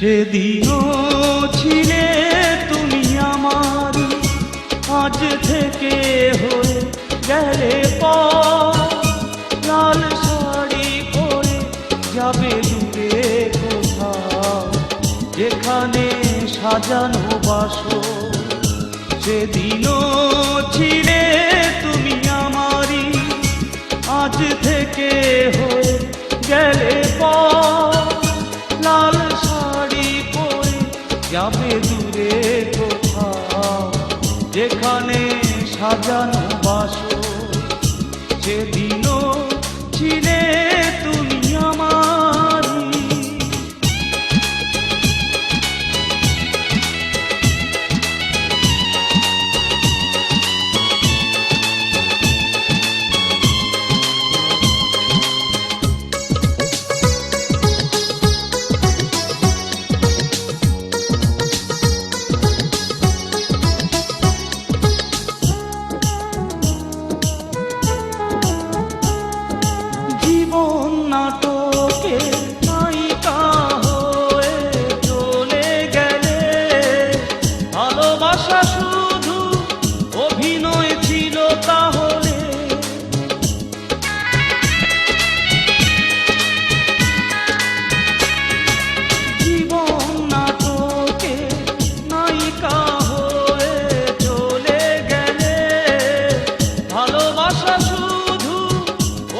সেদিনও ছিলে তুমি আমার, আজ থেকে হয়ে গেলে লাল শাড়ি পরে যাবে দূরে কোথাও, যেখানে সাজানো বাসর। সেদিনও ছিলে তুমি আমারই, আজ থেকে হয়ে গেলে লাল শাড়ি পরে যাবে দূরে কোথাও, যেখানে সাজানো বাসর। সেদিনও ছিলে তুমি আমারই। নাটকে নায়িকা হয়ে চলে গেলে, ভালোবাসা শুধু অভিনয় ছিল তাহলে। জীবন নাটকে নায়িকা হয়ে চলে গেলে, ভালোবাসা শুধু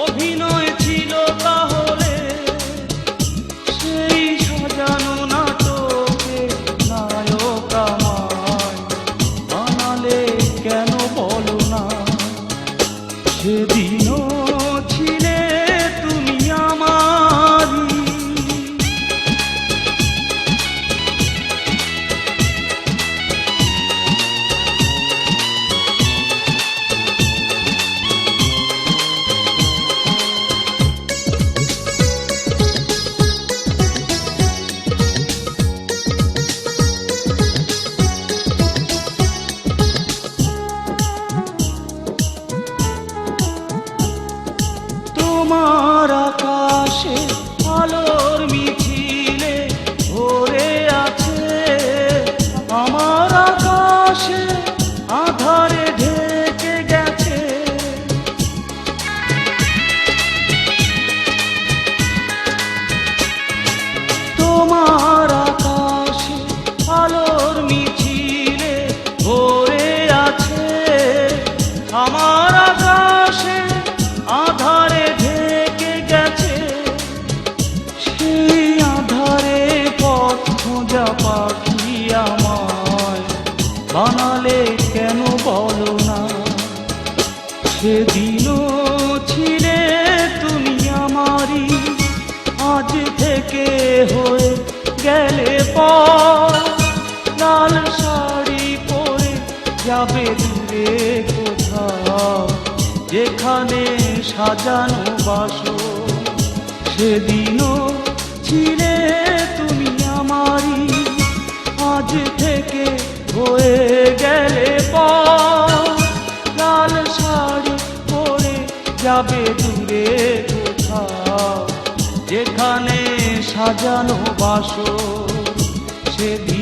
অভিনয় ছিল তাহলে। সেই সাজানো নাটকে নায়ক আমায় বানালে কেন বলো না। সেদিনও ছিলে তুমি আমারই। তোমার আকাশে আলোর মিছিলে ভরে আছে, আমার আকাশে আধারে ঢেকে গেছে। তোমার আকাশে আলোর মিছিলে ভরে আছে, আমার আকাশে আধারে ঢেকে গেছে। সেই আধারে পথ খোঁজা পাখি আমায় বানালে কেন বলো না। সেদিনও ছিলে তুমি আমারই, আজ থেকে হয়ে গেলে লাল শাড়ি পরে যাবে দূরে কোথাও, যেখানে সাজানো বাসর। সেদিনও ছিলে তুমি আমারই, আজ থেকে হয়ে গেলে লাল শাড়ি পরে যাবে দূরে কোথাও, যেখানে সাজানো বাসর। সেদিন